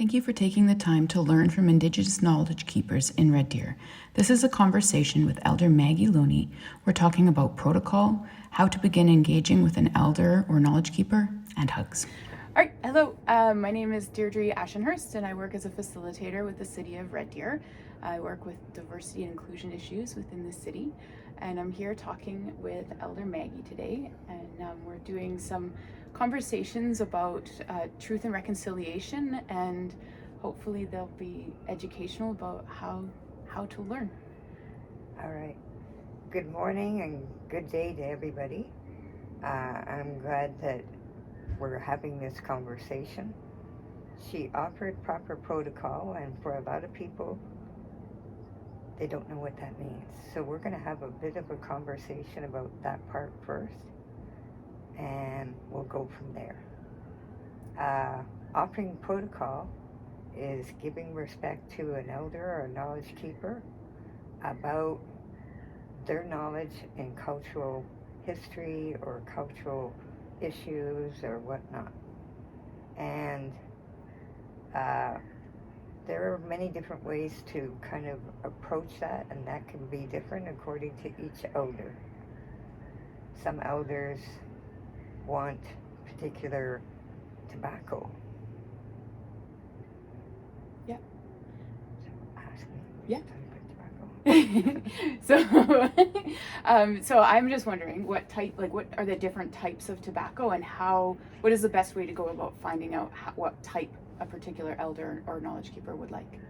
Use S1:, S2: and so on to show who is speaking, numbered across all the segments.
S1: Thank you for taking the time to learn from Indigenous Knowledge Keepers in Red Deer. This is a conversation with Elder Maggie Looney. We're talking about protocol, how to begin engaging with an elder or knowledge keeper, and hugs.
S2: All right, hello. My name is Deirdre Ashenhurst, and I work as a facilitator with the City of Red Deer. I work with diversity and inclusion issues within the city, and I'm here talking with Elder Maggie today, and we're doing some conversations about truth and reconciliation, and hopefully they'll be educational about how to learn.
S3: All right. Good morning and good day to everybody. I'm glad that we're having this conversation. She offered proper protocol, and for a lot of people, they don't know what that means. So we're going to have a bit of a conversation about that part first, and we'll go from there. Offering protocol is giving respect to an elder or a knowledge keeper about their knowledge in cultural history or cultural issues or whatnot. And there are many different ways to kind of approach that, and that can be different according to each elder. Some elders want particular tobacco.
S2: Yeah.
S3: So ask me.
S2: Yeah.
S3: Tobacco.
S2: So I'm just wondering what are the different types of tobacco, and what is the best way to go about finding out what type a particular elder or knowledge keeper would like?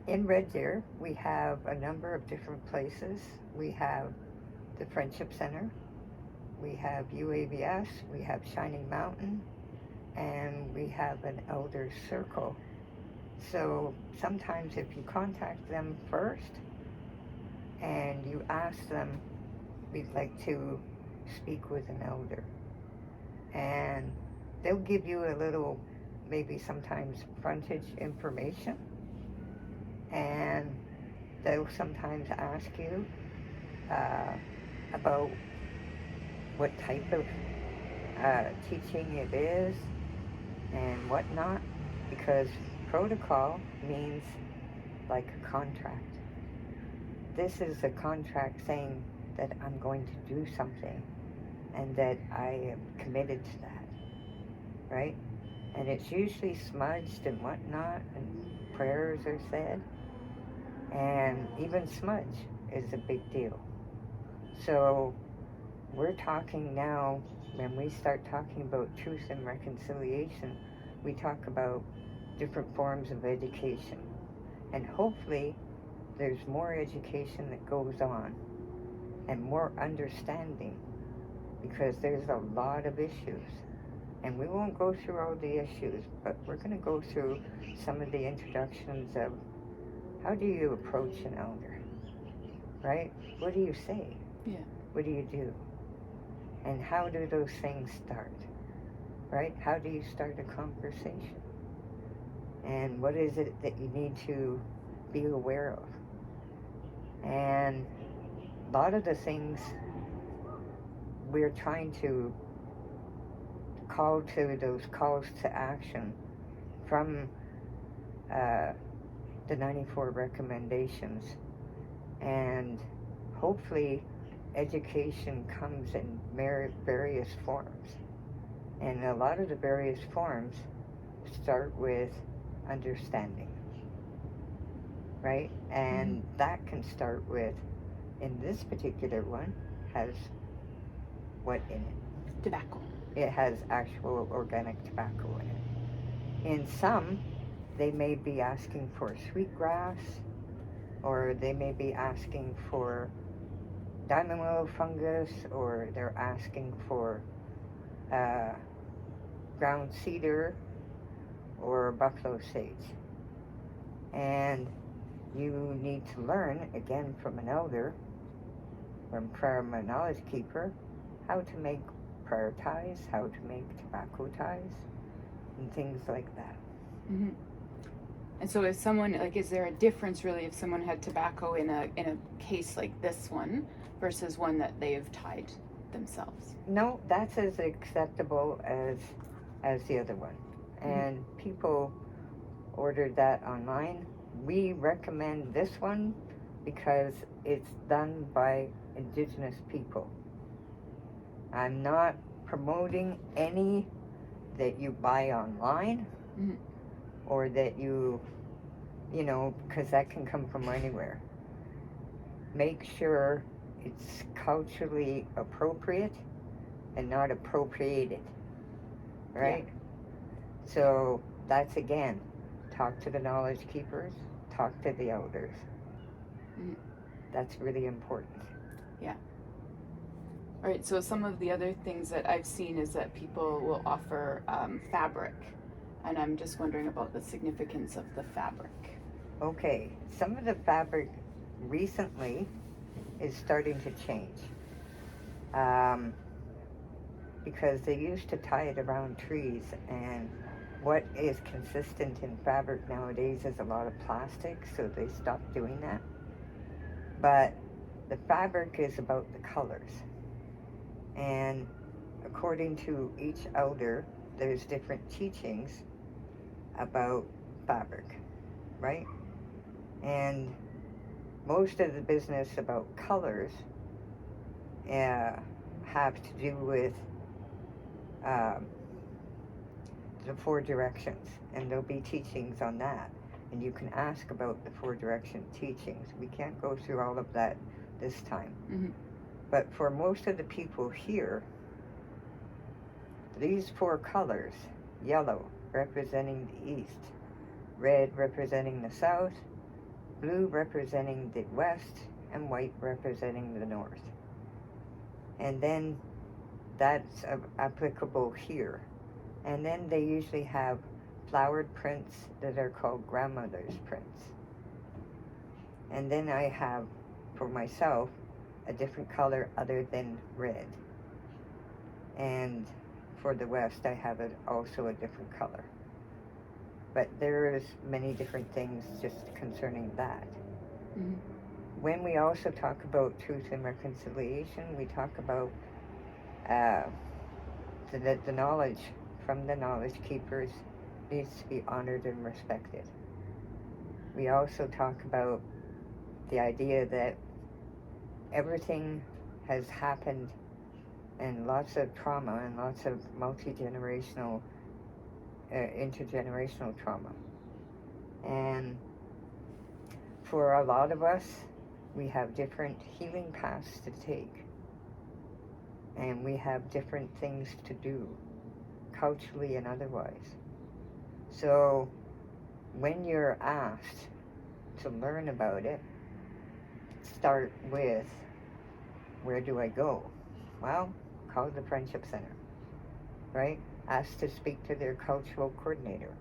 S3: In Red Deer, we have a number of different places. We have the Friendship Center, we have UAVS, we have Shining Mountain, and we have an elder circle. So sometimes if you contact them first and you ask them, we'd like to speak with an elder, and they'll give you a little, maybe sometimes frontage information, and they'll sometimes ask you about what type of teaching it is and whatnot, because protocol means like a contract. This is a contract saying that I'm going to do something and that I am committed to that, right? And it's usually smudged and whatnot, and prayers are said, and even smudge is a big deal. So we're talking now, when we start talking about truth and reconciliation, we talk about different forms of education, and hopefully there's more education that goes on and more understanding, because there's a lot of issues. And we won't go through all the issues, but we're going to go through some of the introductions of how do you approach an elder, right? What do you say?
S2: Yeah.
S3: What do you do? And how do those things start, right? How do you start a conversation? And what is it that you need to be aware of? And a lot of the things we're trying to call to, those calls to action from the 94 recommendations, and hopefully education comes in various forms, and a lot of the various forms start with understanding, right? And that can start with, in this particular one, has what in it?
S2: Tobacco.
S3: It has actual organic tobacco in it. In some, they may be asking for sweetgrass, or they may be asking for diamond willow fungus, or they're asking for ground cedar or buffalo sage. And you need to learn, again, from an elder, from a knowledge keeper, how to make prayer ties, how to make tobacco ties, and things like that.
S2: Mm-hmm. And so if someone, is there a difference really if someone had tobacco in a case like this one versus one that they have tied themselves?
S3: No, that's as acceptable as the other one. And people ordered that online. We recommend this one because it's done by Indigenous people. I'm not promoting any that you buy online or that you know, because that can come from anywhere. Make sure it's culturally appropriate and not appropriated, right?
S2: Yeah.
S3: So that's, again, talk to the knowledge keepers, talk to the elders. That's really important.
S2: Yeah. All right, so some of the other things that I've seen is that people will offer fabric, and I'm just wondering about the significance of the fabric.
S3: Okay, some of the fabric recently is starting to change. Because they used to tie it around trees, and what is consistent in fabric nowadays is a lot of plastic, so they stopped doing that. But the fabric is about the colors. And according to each elder, there's different teachings about fabric, right? And most of the business about colors have to do with the 4 directions, and there'll be teachings on that. And you can ask about the 4 direction teachings. We can't go through all of that this time. But for most of the people here, these 4 colors, yellow representing the east, red representing the south, blue representing the west, and white representing the north. And then that's applicable here. And then they usually have flowered prints that are called grandmother's prints. And then I have, for myself, a different color other than red. And for the West, I have also a different color. But there's many different things just concerning that. When we also talk about truth and reconciliation, we talk about the knowledge from the knowledge keepers needs to be honored and respected. We also talk about the idea that everything has happened, and lots of trauma and lots of multi-generational, intergenerational trauma. And for a lot of us, we have different healing paths to take. And we have different things to do, culturally and otherwise. So when you're asked to learn about it, start with, where do I go? Well, call the Friendship Center, right? Ask to speak to their cultural coordinator.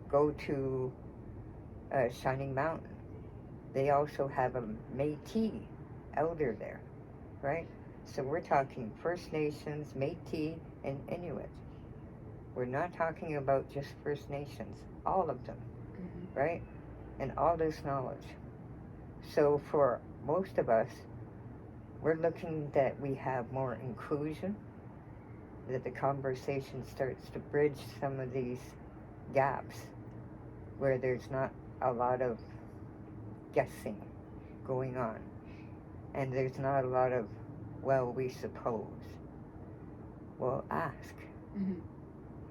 S3: Go to Shining Mountain. They also have a Métis elder there, right? So we're talking First Nations, Métis, and Inuit. We're not talking about just First Nations, all of them, right? And all this knowledge. So for most of us, we're looking that we have more inclusion, that the conversation starts to bridge some of these gaps where there's not a lot of guessing going on. And there's not a lot of, well, we suppose. Well, ask.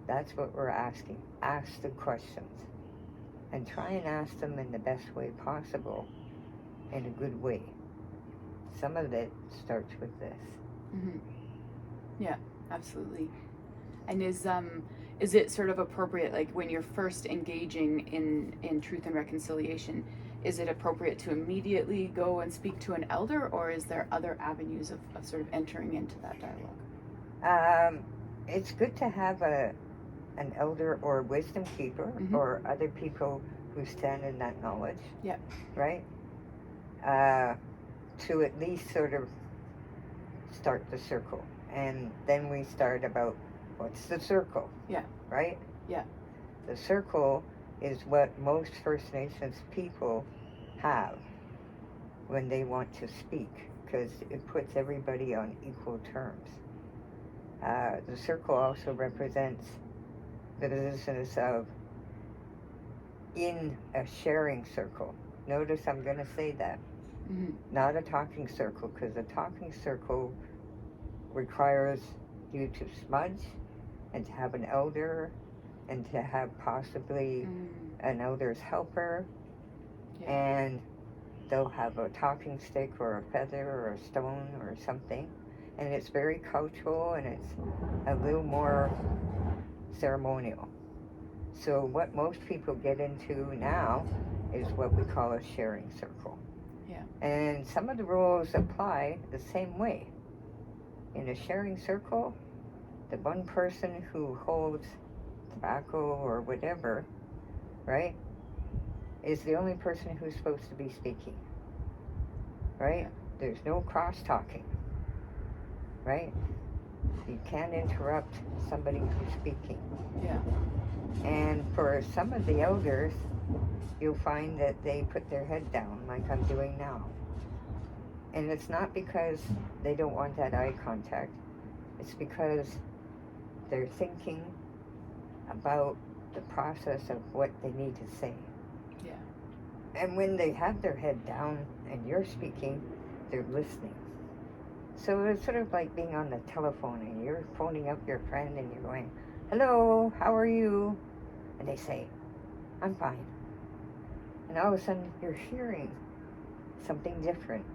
S3: That's what we're asking. Ask the questions. And try and ask them in the best way possible, in a good way. Some of it starts with this.
S2: Yeah, absolutely. And is it sort of appropriate, like when you're first engaging in truth and reconciliation, is it appropriate to immediately go and speak to an elder, or is there other avenues of sort of entering into that dialogue?
S3: It's good to have an elder or wisdom keeper or other people who stand in that knowledge.
S2: Yeah.
S3: Right? To at least sort of start the circle. And then we start about, what's the circle?
S2: Yeah.
S3: Right?
S2: Yeah.
S3: The circle is what most First Nations people have when they want to speak, because it puts everybody on equal terms. The circle also represents the business of in a sharing circle. Notice I'm going to say that.
S2: Mm-hmm.
S3: Not a talking circle, because a talking circle requires you to smudge and to have an elder and to have possibly an elder's helper, and they'll have a talking stick or a feather or a stone or something, and it's very cultural and it's a little more ceremonial. So what most people get into now is what we call a sharing circle.
S2: Yeah.
S3: And some of the rules apply the same way. In a sharing circle, the one person who holds tobacco or whatever, right, is the only person who's supposed to be speaking, right?
S2: Yeah.
S3: There's no cross-talking, right? You can't interrupt somebody who's speaking.
S2: Yeah.
S3: And for some of the elders, you'll find that they put their head down like I'm doing now. And it's not because they don't want that eye contact. It's because they're thinking about the process of what they need to say.
S2: Yeah.
S3: And when they have their head down and you're speaking, they're listening. So it's sort of like being on the telephone and you're phoning up your friend and you're going, "Hello, how are you?" And they say, "I'm fine." And all of a sudden you're hearing something different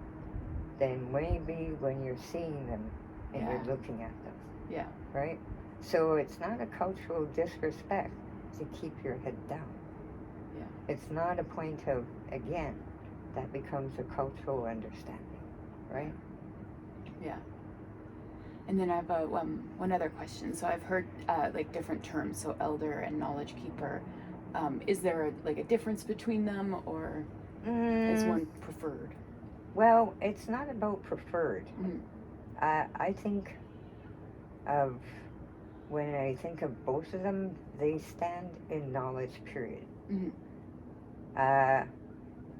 S3: than maybe when you're seeing them and you're looking at them.
S2: Yeah.
S3: Right? So it's not a cultural disrespect to keep your head down.
S2: Yeah.
S3: It's not a point of, again, that becomes a cultural understanding, right?
S2: Yeah. And then I have one other question. So I've heard like different terms, so elder and knowledge keeper. Is there a difference between them, or is one preferred?
S3: Well, it's not about preferred.
S2: Mm-hmm.
S3: I think of, when I think of both of them, they stand in knowledge, period.
S2: Mm-hmm.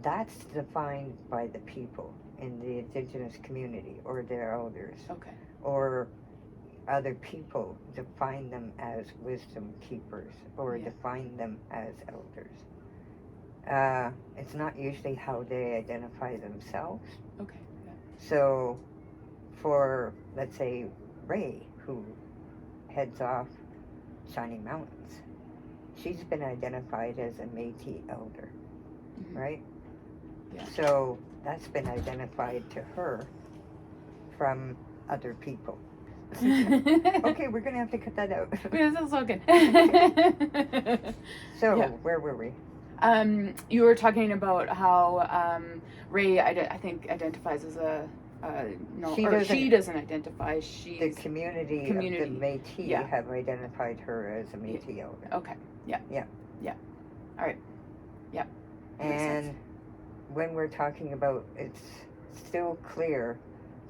S3: That's defined by the people in the Indigenous community or their elders.
S2: Okay.
S3: Or other people define them as wisdom keepers or define them as elders. It's not usually how they identify themselves.
S2: Okay. Yeah.
S3: So for, let's say, Ray, who heads off Shining Mountains, she's been identified as a Métis elder, right?
S2: Yeah.
S3: So that's been identified to her from other people. Okay, we're going to have to cut that out.
S2: Yeah, that's all good.
S3: So, where were we?
S2: You were talking about how Ray, I think, identifies as a she doesn't identify. She's
S3: the community of the Métis have identified her as a Métis elder.
S2: Okay. Yeah.
S3: Yeah.
S2: Yeah. All right. Yeah.
S3: And when we're talking about, it's still clear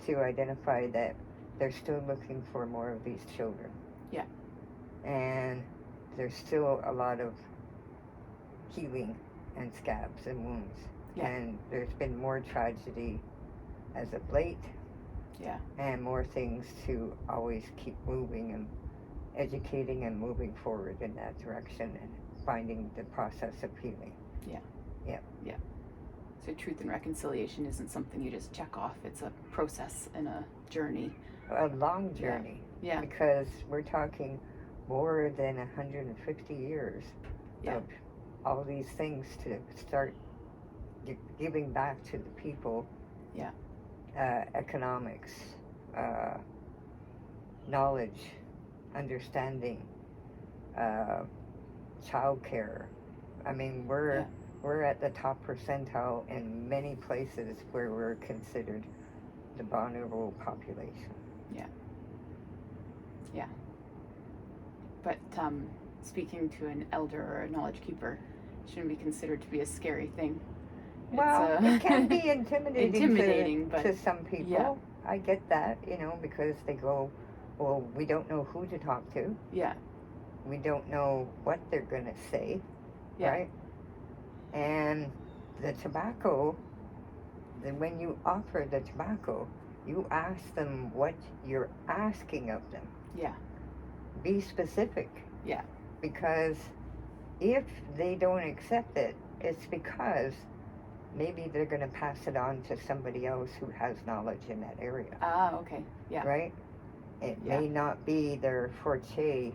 S3: to identify that they're still looking for more of these children.
S2: Yeah.
S3: And there's still a lot of healing and scabs and wounds.
S2: Yeah.
S3: And there's been more tragedy as of late.
S2: Yeah.
S3: And more things to always keep moving and educating and moving forward in that direction and finding the process of healing.
S2: Yeah.
S3: Yeah.
S2: Yeah. So truth and reconciliation isn't something you just check off. It's a process and a journey.
S3: A long journey.
S2: Yeah.
S3: Because we're talking more than 150 years of all these things to start giving back to the people.
S2: Yeah.
S3: Economics, knowledge, understanding, childcare. I mean, we're at the top percentile in many places where we're considered the vulnerable population.
S2: Yeah. Yeah. But speaking to an elder or a knowledge keeper shouldn't be considered to be a scary thing.
S3: Well, it can be intimidating
S2: but
S3: to some people.
S2: Yeah.
S3: I get that, because they go, well, we don't know who to talk to.
S2: Yeah.
S3: We don't know what they're going to say, right? And the tobacco, when you offer the tobacco, you ask them what you're asking of them.
S2: Yeah.
S3: Be specific.
S2: Yeah.
S3: Because if they don't accept it, it's because maybe they're going to pass it on to somebody else who has knowledge in that area.
S2: Ah, okay. Yeah.
S3: Right? It
S2: Yeah.
S3: may not be their forte,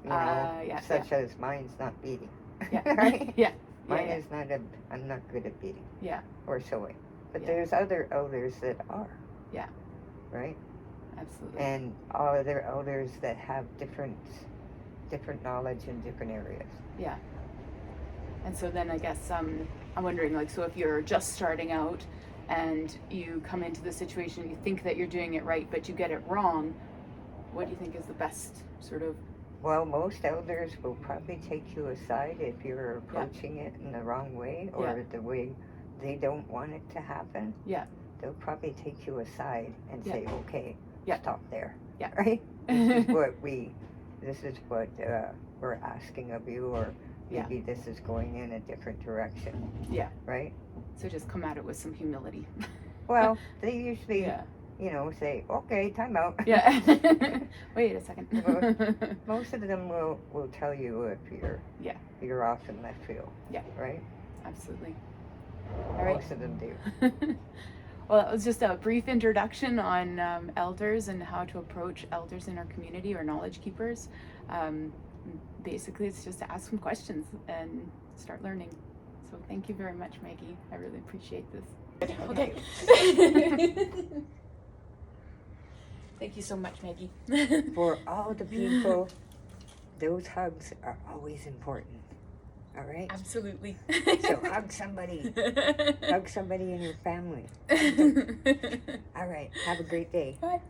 S3: such as mine's not beating.
S2: Yeah.
S3: Right?
S2: Yeah.
S3: Mine is not I'm not good at beating.
S2: Yeah.
S3: Or sewing. But
S2: Yeah.
S3: there's other elders that are.
S2: Yeah.
S3: Right?
S2: Absolutely.
S3: And other elders that have different knowledge in different areas.
S2: Yeah. And so then I guess I'm wondering, like, so if you're just starting out and you come into the situation, you think that you're doing it right, but you get it wrong, what do you think is the best sort of?
S3: Well, most elders will probably take you aside if you're approaching it in the wrong way or the way they don't want it to happen.
S2: Yeah.
S3: They'll probably take you aside and say, okay, stop there.
S2: Yeah.
S3: Right? This is what we're asking of you, or maybe this is going in a different direction.
S2: Yeah.
S3: Right?
S2: So just come at it with some humility.
S3: Well, they usually, say, okay, time out.
S2: Yeah. Wait a second.
S3: Most of them will tell you if you're off in left field.
S2: Yeah.
S3: Right?
S2: Absolutely. All right.
S3: Most of them do.
S2: Well, it was just a brief introduction on elders and how to approach elders in our community or knowledge keepers. Basically, it's just to ask some questions and start learning. So thank you very much, Maggie. I really appreciate this. Okay. Thank you so much, Maggie.
S3: For all the people, those hugs are always important. All right?
S2: Absolutely.
S3: So hug somebody. Hug somebody in your family. All right. Have a great day.
S2: Bye.